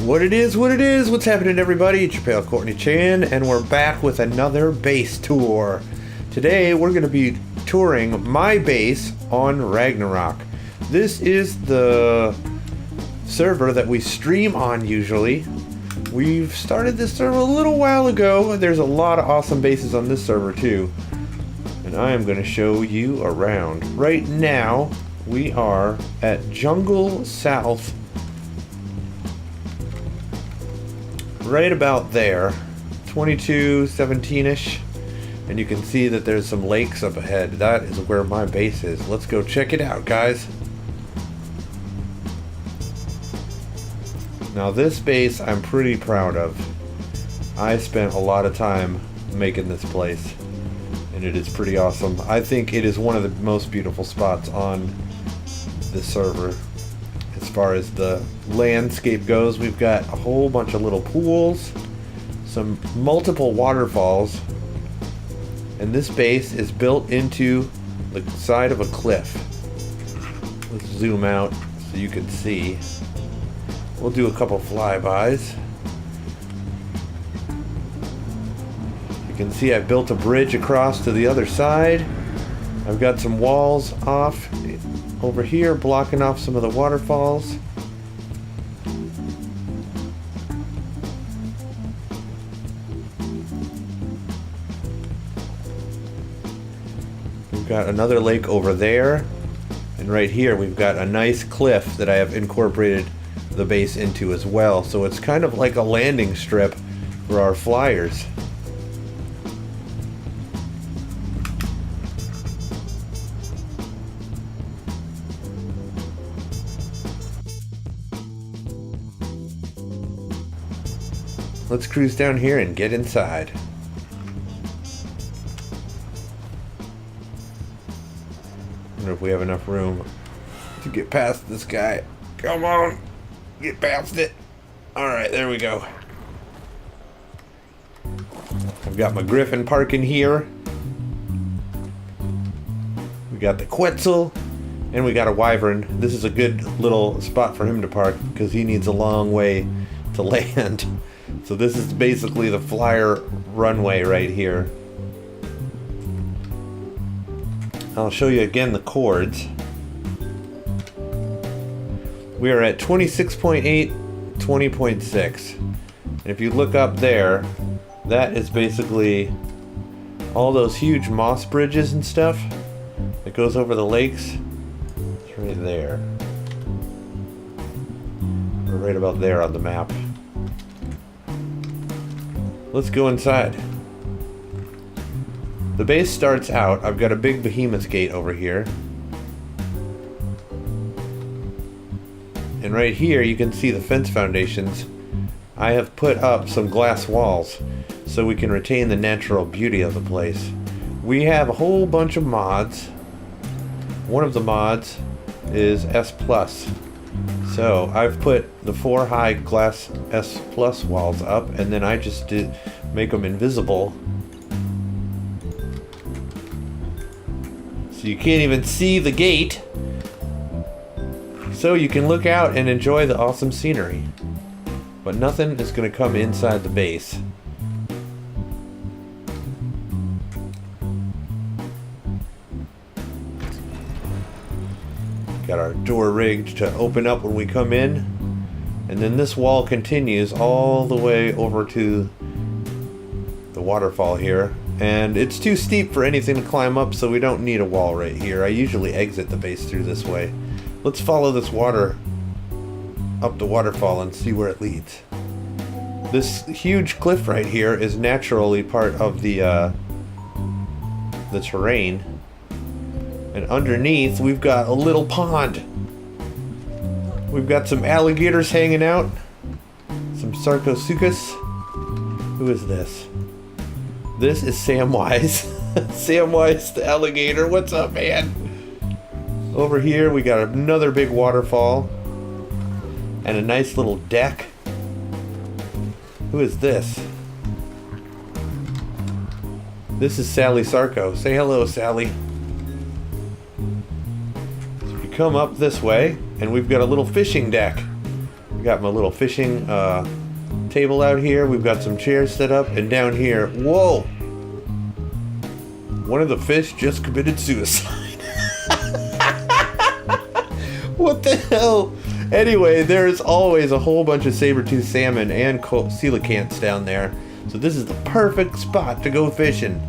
What it is, what's happening everybody? It's your pal kortniechan, and we're back with another base tour. Today we're going to be touring my base on Ragnarok. This is the server that we stream on usually. We've started this server a little while ago, and there's a lot of awesome bases on this server too. And I am going to show you around. Right now, we are at Jungle South. Right about there, 2217-ish, and you can see that there's some lakes up ahead. That is where my base is. Let's go check it out, guys. Now this base I'm pretty proud of. I spent a lot of time making this place, and it is pretty awesome. I think it is one of the most beautiful spots on this server. As far as the landscape goes, we've got a whole bunch of little pools, some multiple waterfalls, and this base is built into the side of a cliff. Let's zoom out so you can see. We'll do a couple flybys. You can see I built a bridge across to the other side. I've got some walls off over here blocking off some of the waterfalls. We've got another lake over there, and right here we've got a nice cliff that I have incorporated the base into as well, so it's kind of like a landing strip for our flyers. Let's cruise down here and get inside. I wonder if we have enough room to get past this guy. Come on, get past it. Alright, there we go. I've got my Griffin parking here. We got the Quetzal, and we got a Wyvern. This is a good little spot for him to park because he needs a long way to land. So this is basically the flyer runway right here. I'll show you again the chords. We are at 26.8, 20.6. And if you look up there, that is basically all those huge moss bridges and stuff that goes over the lakes. It's right there. We're right about there on the map. Let's go inside. The base starts out, I've got a big behemoth gate over here. And right here you can see the fence foundations. I have put up some glass walls so we can retain the natural beauty of the place. We have a whole bunch of mods. One of the mods is S+. So I've put the 4 high glass S+ walls up, and then I just did make them invisible. So you can't even see the gate. So you can look out and enjoy the awesome scenery. But nothing is going to come inside the base. Got our door rigged to open up when we come in, and then this wall continues all the way over to the waterfall here, and it's too steep for anything to climb up, so we don't need a wall right here. I usually exit the base through this way. Let's follow this water up the waterfall and see where it leads. This huge cliff right here is naturally part of the terrain. And underneath, we've got a little pond. We've got some alligators hanging out. Some Sarcosuchus. Who is this? This is Samwise. Samwise the alligator. What's up, man? Over here, we got another big waterfall. And a nice little deck. Who is this? This is Sally Sarco. Say hello, Sally. Come up this way, and we've got a little fishing deck. Got my little fishing table out here. We've got some chairs set up, and down here, whoa! One of the fish just committed suicide. What the hell? Anyway, there's always a whole bunch of saber-toothed salmon and coelacanths down there. So this is the perfect spot to go fishing.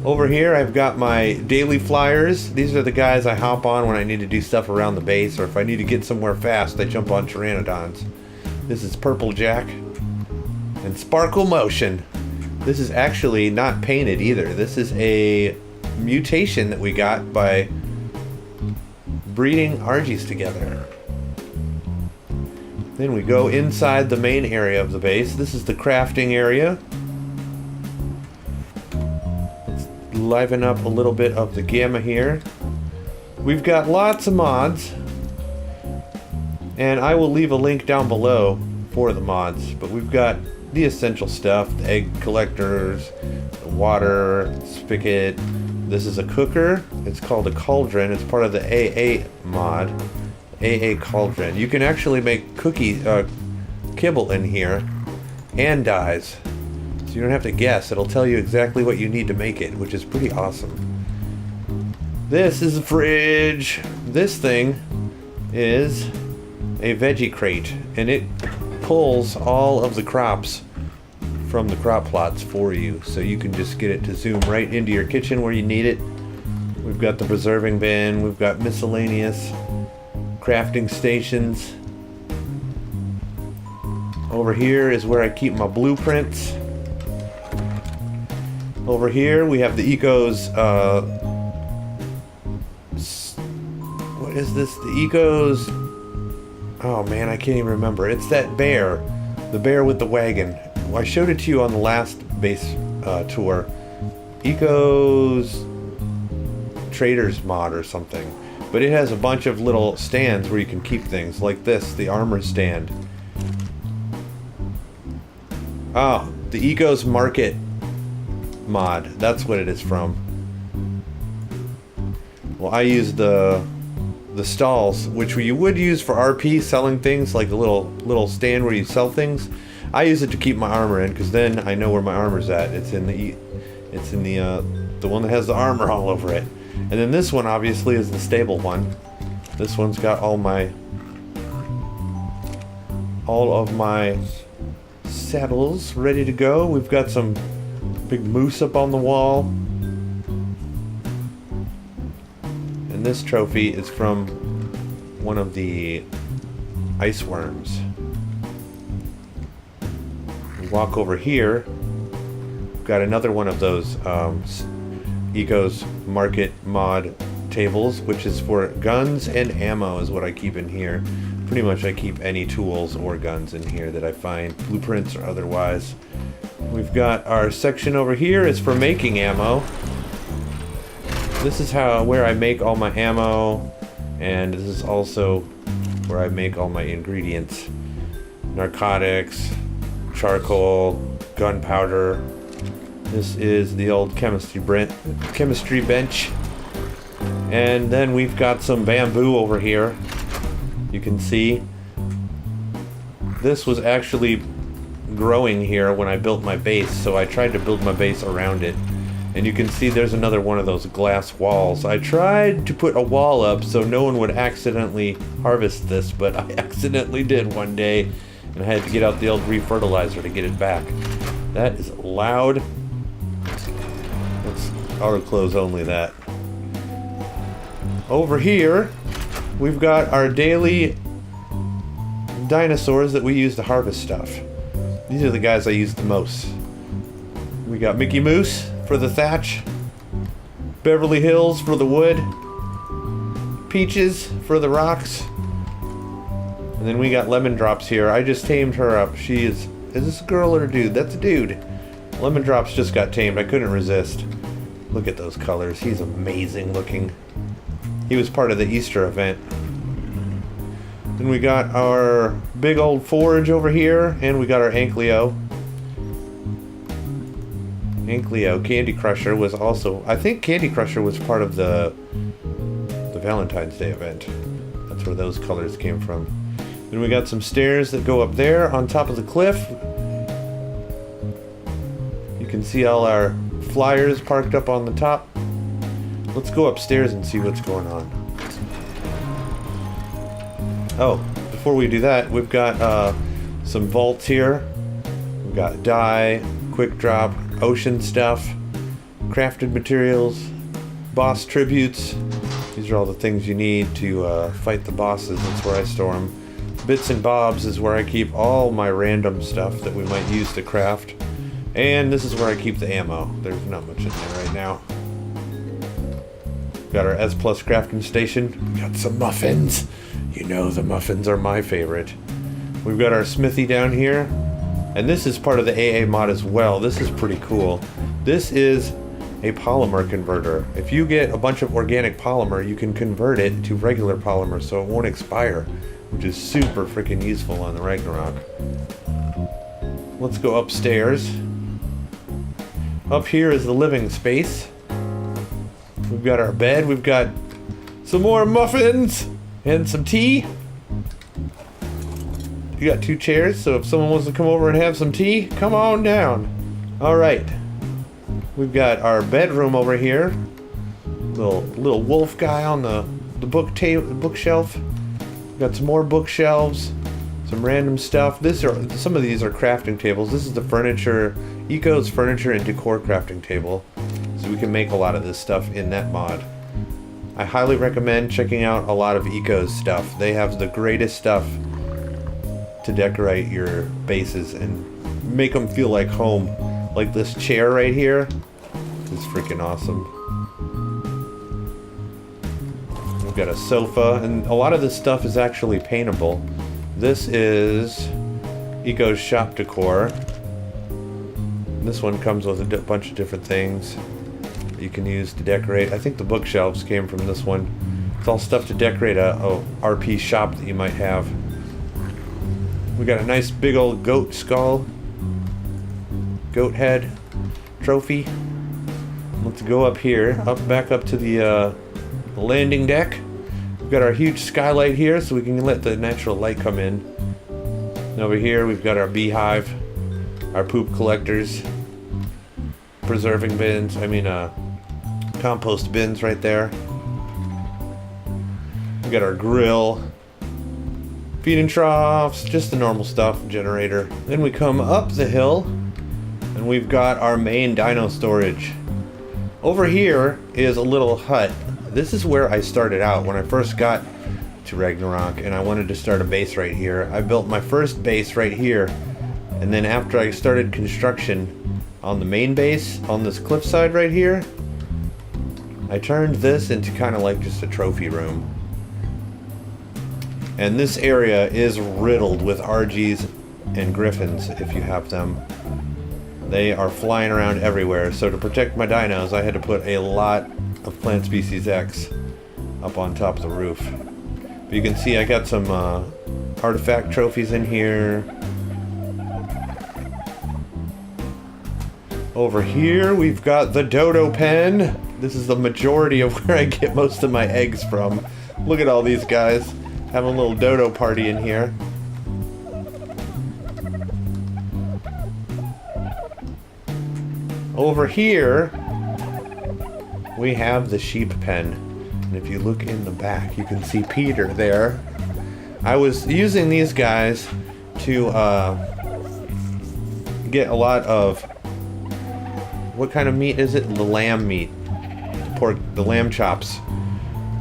Over here, I've got my daily flyers. These are the guys I hop on when I need to do stuff around the base, or if I need to get somewhere fast, I jump on pteranodons. This is Purple Jack and Sparkle Motion. This is actually not painted either. This is a mutation that we got by breeding Argies together. Then we go inside the main area of the base. This is the crafting area. Liven up a little bit of the gamma here. We've got lots of mods, and I will leave a link down below for the mods, but we've got the essential stuff: the egg collectors, the water spigot. This is a cooker. It's called a cauldron. It's part of the AA mod, AA cauldron. You can actually make kibble in here and dyes. So you don't have to guess. It'll tell you exactly what you need to make it, which is pretty awesome. This is a fridge. This thing is a veggie crate, and it pulls all of the crops from the crop plots for you. So you can just get it to zoom right into your kitchen where you need it. We've got the preserving bin. We've got miscellaneous crafting stations. Over here is where I keep my blueprints. Over here we have the Eco's, what is this? The Eco's, oh man, I can't even remember. It's that bear, the bear with the wagon. Well, I showed it to you on the last base tour. Eco's Trader's mod or something. But it has a bunch of little stands where you can keep things, like this, the armor stand. Oh, the Eco's Market mod. That's what it is from. Well, I use the stalls, which you would use for RP, selling things, like the little stand where you sell things. I use it to keep my armor in, because then I know where my armor's at. It's in the one that has the armor all over it. And then this one obviously is the stable one. This one's got all of my saddles ready to go. We've got some big moose up on the wall. And this trophy is from one of the ice worms. We walk over here. We've got another one of those Eco's Market mod tables, which is for guns and ammo is what I keep in here. Pretty much I keep any tools or guns in here that I find, blueprints or otherwise. We've got our section over here is for making ammo. This is where I make all my ammo, and this is also where I make all my ingredients. Narcotics, charcoal, gunpowder. This is the old chemistry bench. And then we've got some bamboo over here. You can see this was actually growing here when I built my base, so I tried to build my base around it. And you can see there's another one of those glass walls. I tried to put a wall up so no one would accidentally harvest this, but I accidentally did one day, and I had to get out the old refertilizer to get it back. That is loud. Let's auto close only that. Over here, we've got our daily dinosaurs that we use to harvest stuff. These are the guys I use the most. We got Mickey Mouse for the thatch, Beverly Hills for the wood, Peaches for the rocks, and then we got Lemon Drops here. I just tamed her up. Is this a girl or a dude? That's a dude. Lemon Drops just got tamed. I couldn't resist. Look at those colors. He's amazing looking. He was part of the Easter event. Then we got our big old forge over here, and we got our Ankylo. Candy Crusher was also, I think Candy Crusher was part of the Valentine's Day event. That's where those colors came from. Then we got some stairs that go up there on top of the cliff. You can see all our flyers parked up on the top. Let's go upstairs and see what's going on. Oh, before we do that, we've got some vaults here. We've got dye, quick drop, ocean stuff, crafted materials, boss tributes. These are all the things you need to fight the bosses. That's where I store them. Bits and bobs is where I keep all my random stuff that we might use to craft. And this is where I keep the ammo. There's not much in there right now. Got our S Plus crafting station. Got some muffins. You know the muffins are my favorite. We've got our smithy down here. And this is part of the AA mod as well. This is pretty cool. This is a polymer converter. If you get a bunch of organic polymer, you can convert it to regular polymer so it won't expire, which is super freaking useful on the Ragnarok. Let's go upstairs. Up here is the living space. We've got our bed, we've got some more muffins and some tea. You got 2 chairs, so if someone wants to come over and have some tea, come on down. Alright. We've got our bedroom over here. Little wolf guy on the bookshelf. Got some more bookshelves, some random stuff. Some of these are crafting tables. This is the furniture, Eco's furniture and decor crafting table. So we can make a lot of this stuff in that mod. I highly recommend checking out a lot of Eco's stuff. They have the greatest stuff to decorate your bases and make them feel like home. Like this chair right here is freaking awesome. We've got a sofa, and a lot of this stuff is actually paintable. This is Eco's shop decor. This one comes with a bunch of different things that you can use to decorate. I think the bookshelves came from this one. It's all stuff to decorate a RP shop that you might have. We got a nice big old goat skull, goat head trophy. Let's go up here, back up to the landing deck. We've got our huge skylight here so we can let the natural light come in. And over here we've got our beehive, our poop collectors, preserving bins, compost bins right there. We got our grill, feeding troughs, just the normal stuff, generator. Then we come up the hill and we've got our main dino storage. Over here is a little hut. This is where I started out when I first got to Ragnarok and I wanted to start a base right here. I built my first base right here, and then after I started construction on the main base on this cliffside right here, I turned this into kind of like just a trophy room. And this area is riddled with RGs and griffins if you have them. They are flying around everywhere, so to protect my dinos I had to put a lot of Plant Species X up on top of the roof. But you can see I got some artifact trophies in here. Over here we've got the dodo pen. This is the majority of where I get most of my eggs from. Look at all these guys. Having a little dodo party in here. Over here, we have the sheep pen. And if you look in the back, you can see Peter there. I was using these guys to get a lot of, what kind of meat is it? The lamb meat. The lamb chops.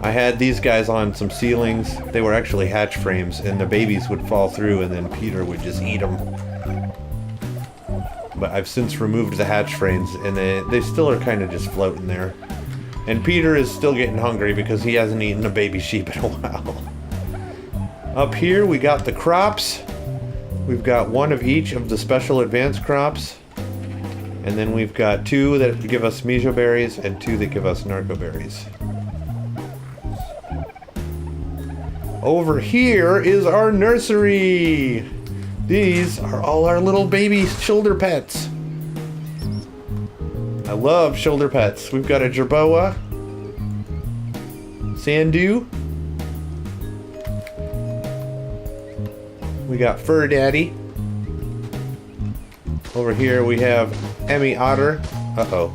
I had these guys on some ceilings. They were actually hatch frames, and the babies would fall through and then Peter would just eat them. But I've since removed the hatch frames, and they still are kind of just floating there. And Peter is still getting hungry because he hasn't eaten a baby sheep in a while. Up here we got the crops. We've got one of each of the special advanced crops. And then we've got 2 that give us mijo berries and 2 that give us narco berries. Over here is our nursery. These are all our little baby shoulder pets. I love shoulder pets. We've got a jerboa, Sandu. We got Fur Daddy. Over here we have Emmy Otter. Uh-oh.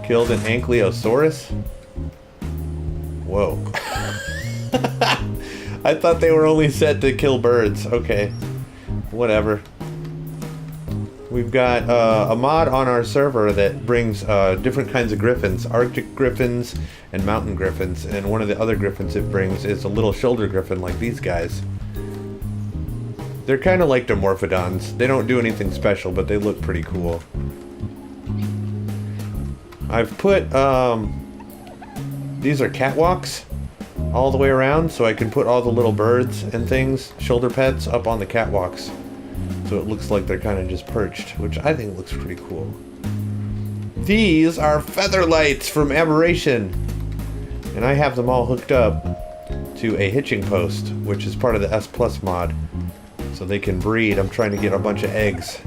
Killed an Ankylosaurus? Whoa. I thought they were only set to kill birds. Okay. Whatever. We've got a mod on our server that brings different kinds of griffins. Arctic griffins and mountain griffins. And one of the other griffins it brings is a little shoulder griffin like these guys. They're kind of like Dimorphodons. They don't do anything special, but they look pretty cool. I've put, these are catwalks all the way around, so I can put all the little birds and things, shoulder pets, up on the catwalks. So it looks like they're kind of just perched, which I think looks pretty cool. These are feather lights from Aberration. And I have them all hooked up to a hitching post, which is part of the S Plus mod. So they can breed. I'm trying to get a bunch of eggs.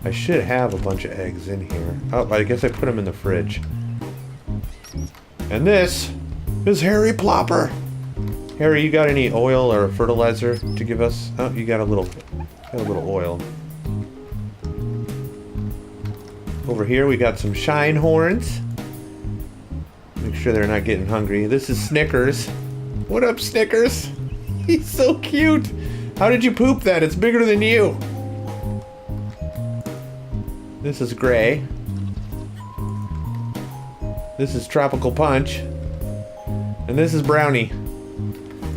I should have a bunch of eggs in here. Oh, I guess I put them in the fridge. And this is Harry Plopper. Harry, you got any oil or fertilizer to give us? Oh, you got a little oil. Over here we got some shine horns. Make sure they're not getting hungry. This is Snickers. What up, Snickers? He's so cute. How did you poop that? It's bigger than you. This is Gray. This is Tropical Punch. And this is Brownie.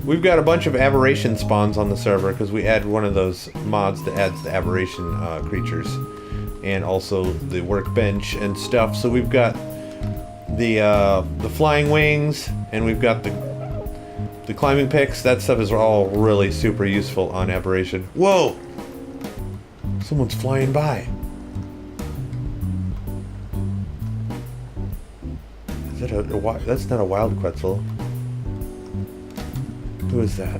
We've got a bunch of aberration spawns on the server because we add one of those mods that adds the aberration creatures. And also the workbench and stuff. So we've got the flying wings, and we've got the climbing picks. That stuff is all really super useful on aberration. Whoa! Someone's flying by. Is that that's not a wild Quetzal. Who is that?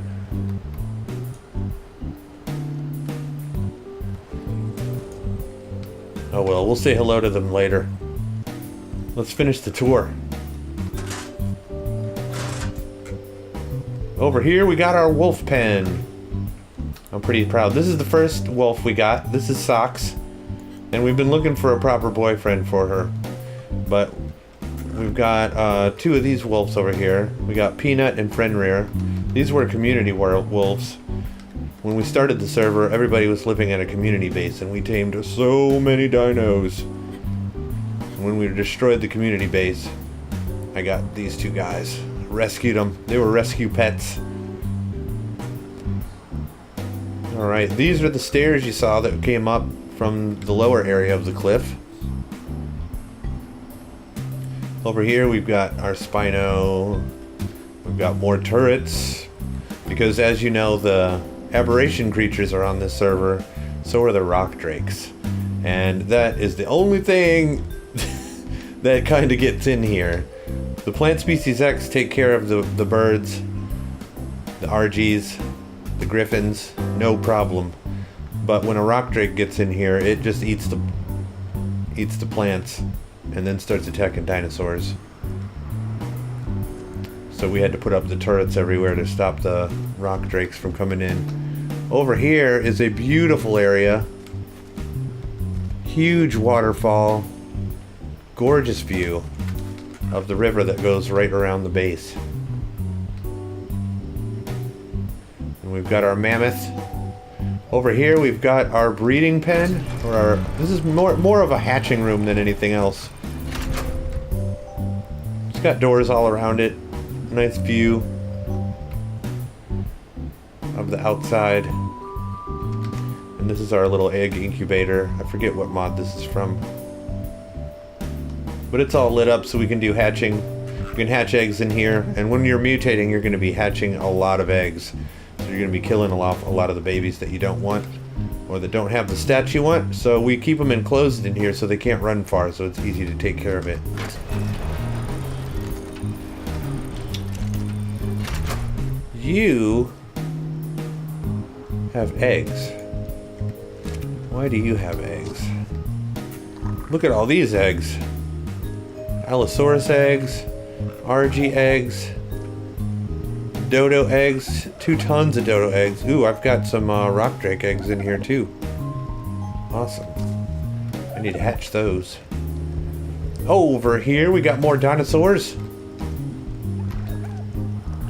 Oh well, we'll say hello to them later. Let's finish the tour. Over here we got our wolf pen. I'm pretty proud. This is the first wolf we got. This is Socks. And we've been looking for a proper boyfriend for her. But we've got two of these wolves over here. We got Peanut and Fenrir. These were community wolves. When we started the server, everybody was living at a community base, and we tamed so many dinos. And when we destroyed the community base, I got these two guys. Rescued them. They were rescue pets. Alright, these are the stairs you saw that came up from the lower area of the cliff. Over here we've got our Spino. We've got more turrets. Because as you know, the aberration creatures are on this server. So are the rock drakes. And that is the only thing that kind of gets in here. The plant species X take care of the birds, the RGs, the griffins, no problem. But when a rock drake gets in here, it just eats the plants and then starts attacking dinosaurs. So we had to put up the turrets everywhere to stop the rock drakes from coming in. Over here is a beautiful area. Huge waterfall. Gorgeous view of the river that goes right around the base. And we've got our mammoth. Over here we've got our breeding pen, or this is more of a hatching room than anything else. It's got doors all around it. Nice view of the outside. And this is our little egg incubator. I forget what mod this is from. But it's all lit up so we can do hatching. You can hatch eggs in here, and when you're mutating, you're going to be hatching a lot of eggs. So you're going to be killing a lot of the babies that you don't want, or that don't have the stats you want. So we keep them enclosed in here so they can't run far, so it's easy to take care of it. You have eggs. Why do you have eggs? Look at all these eggs. Allosaurus eggs, RG eggs. Dodo eggs. 2 tons of dodo eggs. Ooh, I've got some rock drake eggs in here too. Awesome. I need to hatch those. Over here we got more dinosaurs.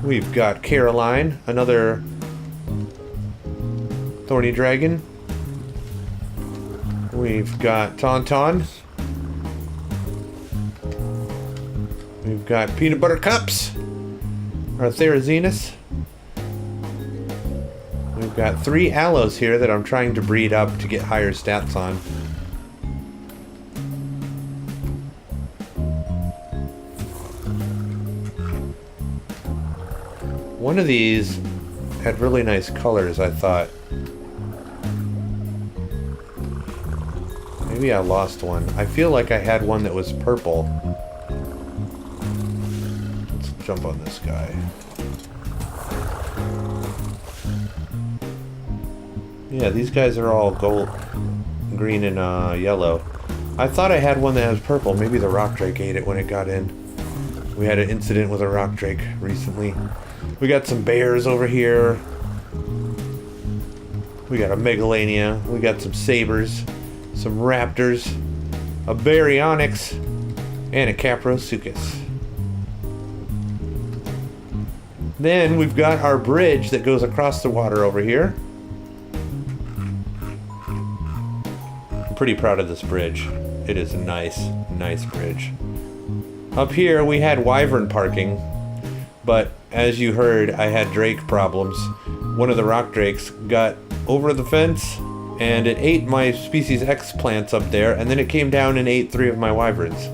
We've got Caroline, another thorny dragon. We've got Tauntaun. We've got peanut butter cups. Our Therazinus. We've got 3 aloes here that I'm trying to breed up to get higher stats on. One of these had really nice colors, I thought. Maybe I lost one. I feel like I had one that was purple. Let's jump on this guy. Yeah, these guys are all gold, green, and yellow. I thought I had one that was purple. Maybe the rock drake ate it when it got in. We had an incident with a rock drake recently. We got some bears over here. We got a megalania. We got some sabers, some raptors, a baryonyx, and a caprosuchus. Then we've got our bridge that goes across the water over here. I'm pretty proud of this bridge. It is a nice bridge. Up here we had wyvern parking, but as you heard, I had drake problems. One of the rock drakes got over the fence and it ate my species X plants up there, and then it came down and ate 3 of my wyverns.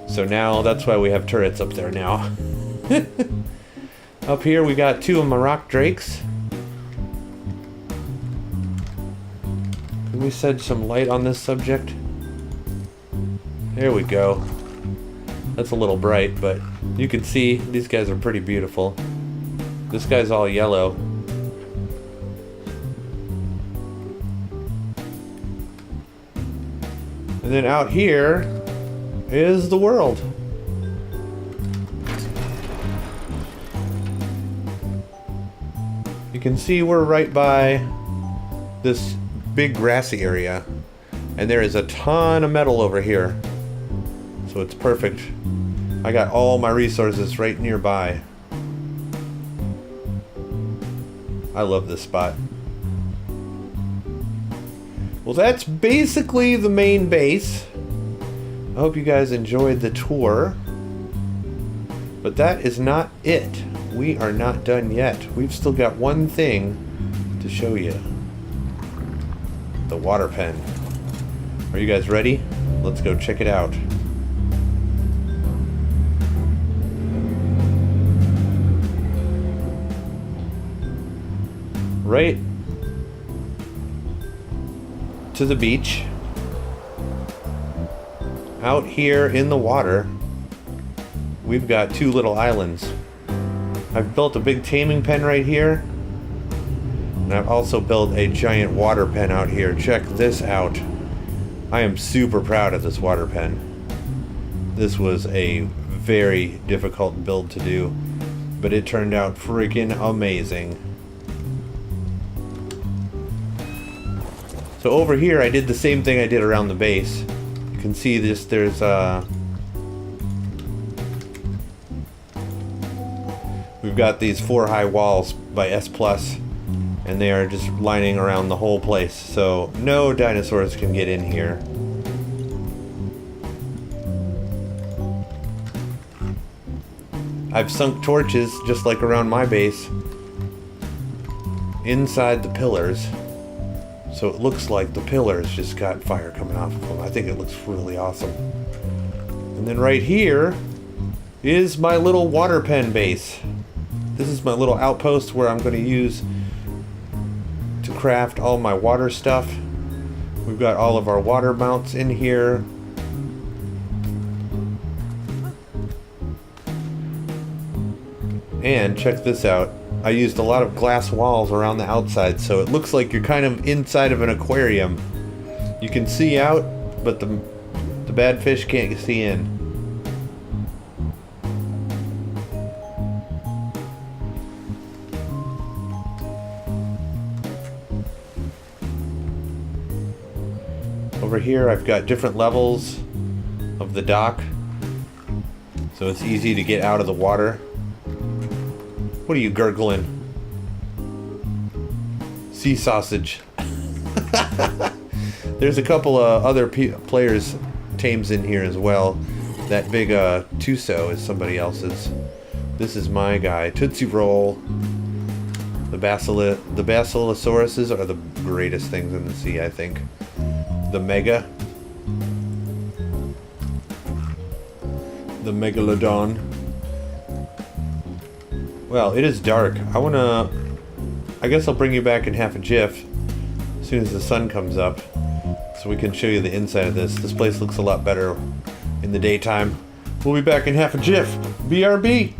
So now that's why we have turrets up there now. Up here we got 2 of my rock drakes. Can we shed some light on this subject? There we go. That's a little bright, but you can see these guys are pretty beautiful. This guy's all yellow. And then out here is the world. You can see we're right by this big grassy area, and there is a ton of metal over here. So it's perfect. I got all my resources right nearby. I love this spot. Well, that's basically the main base. I hope you guys enjoyed the tour. But that is not it. We are not done yet. We've still got one thing to show you. The water pen. Are you guys ready? Let's go check it out. Right to the beach. Out here in the water, we've got 2 little islands. I've built a big taming pen right here, and I've also built a giant water pen out here. Check this out. I am super proud of this water pen. This was a very difficult build to do, but it turned out freaking amazing. So over here I did the same thing I did around the base. You can see this, there's we've got these 4 high walls by S+, and they are just lining around the whole place, so no dinosaurs can get in here. I've sunk torches, just like around my base, inside the pillars. So it looks like the pillars just got fire coming off of them. I think it looks really awesome. And then right here is my little water pen base. This is my little outpost where I'm going to use to craft all my water stuff. We've got all of our water mounts in here. And check this out. I used a lot of glass walls around the outside, so it looks like you're kind of inside of an aquarium. You can see out, but the bad fish can't see in. Over here I've got different levels of the dock, so it's easy to get out of the water. What are you gurgling? Sea sausage. There's a couple of other players' tames in here as well. That big Tuso is somebody else's. This is my guy, Tootsie Roll. The basilosauruses are the greatest things in the sea, I think. The Megalodon. Well, it is dark. I guess I'll bring you back in half a jiff as soon as the sun comes up, so we can show you the inside of this. This place looks a lot better in the daytime. We'll be back in half a jiff. BRB.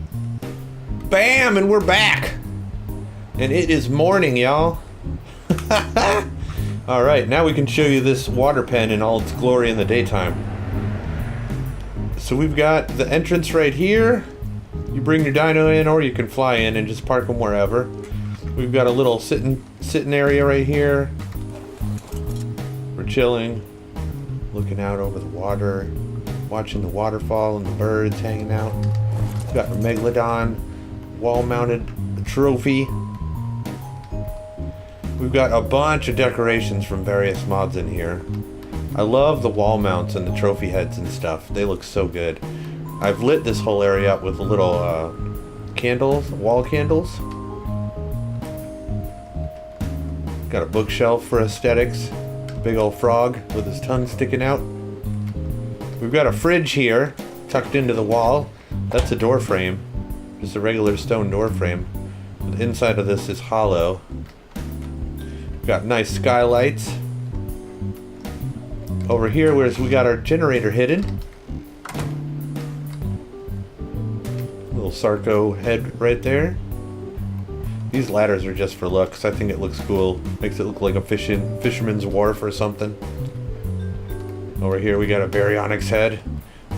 Bam, and we're back. And it is morning, y'all. Alright, now we can show you this water pen in all its glory in the daytime. So we've got the entrance right here. You bring your dino in, or you can fly in and just park them wherever. We've got a little sitting area right here. We're chilling, looking out over the water, watching the waterfall and the birds hanging out. We've got a Megalodon wall-mounted trophy. We've got a bunch of decorations from various mods in here. I love the wall mounts and the trophy heads and stuff. They look so good. I've lit this whole area up with little candles, wall candles. Got a bookshelf for aesthetics. Big old frog with his tongue sticking out. We've got a fridge here, tucked into the wall. That's a door frame. Just a regular stone door frame. The inside of this is hollow. We've got nice skylights. Over here, we got our generator hidden. Little Sarco head right there. These ladders are just for looks. I think it looks cool. Makes it look like a fisherman's wharf or something. Over here we got a baryonyx head.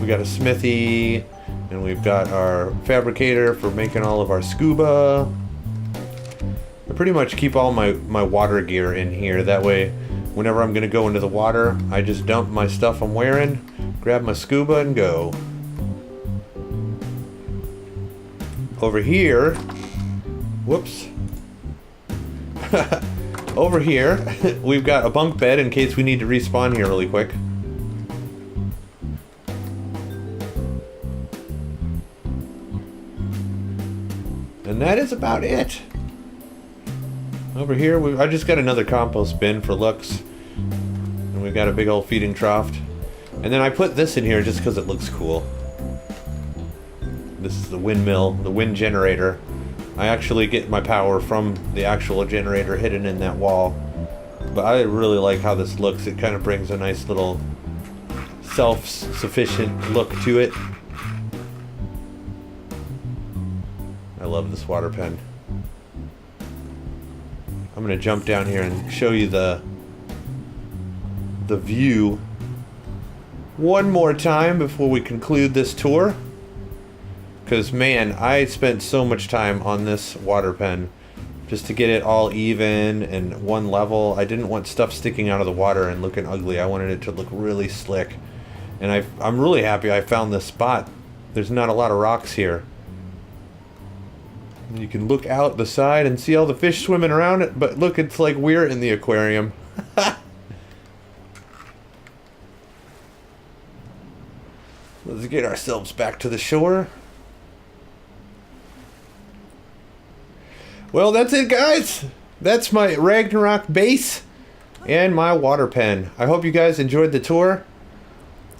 We got a smithy. And we've got our fabricator for making all of our scuba. I pretty much keep all my water gear in here. That way, whenever I'm going to go into the water, I just dump my stuff I'm wearing, grab my scuba, and go. Over here, whoops. Over here, we've got a bunk bed in case we need to respawn here really quick. And that is about it. Over here, I just got another compost bin for looks. And we've got a big old feeding trough. And then I put this in here just because it looks cool. This is the windmill, the wind generator. I actually get my power from the actual generator hidden in that wall. But I really like how this looks. It kind of brings a nice little self-sufficient look to it. I love this water pen. I'm going to jump down here and show you the view one more time before we conclude this tour. Because, man, I spent so much time on this water pen just to get it all even and one level. I didn't want stuff sticking out of the water and looking ugly. I wanted it to look really slick. And I'm really happy I found this spot. There's not a lot of rocks here. You can look out the side and see all the fish swimming around it, but look, it's like we're in the aquarium. Let's get ourselves back to the shore. Well, that's it, guys. That's my Ragnarok base and my water pen. I hope you guys enjoyed the tour.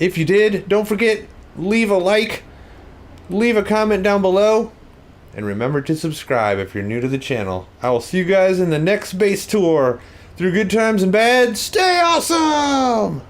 If you did, don't forget, leave a like, leave a comment down below. And remember to subscribe if you're new to the channel. I will see you guys in the next base tour. Through good times and bad, stay awesome!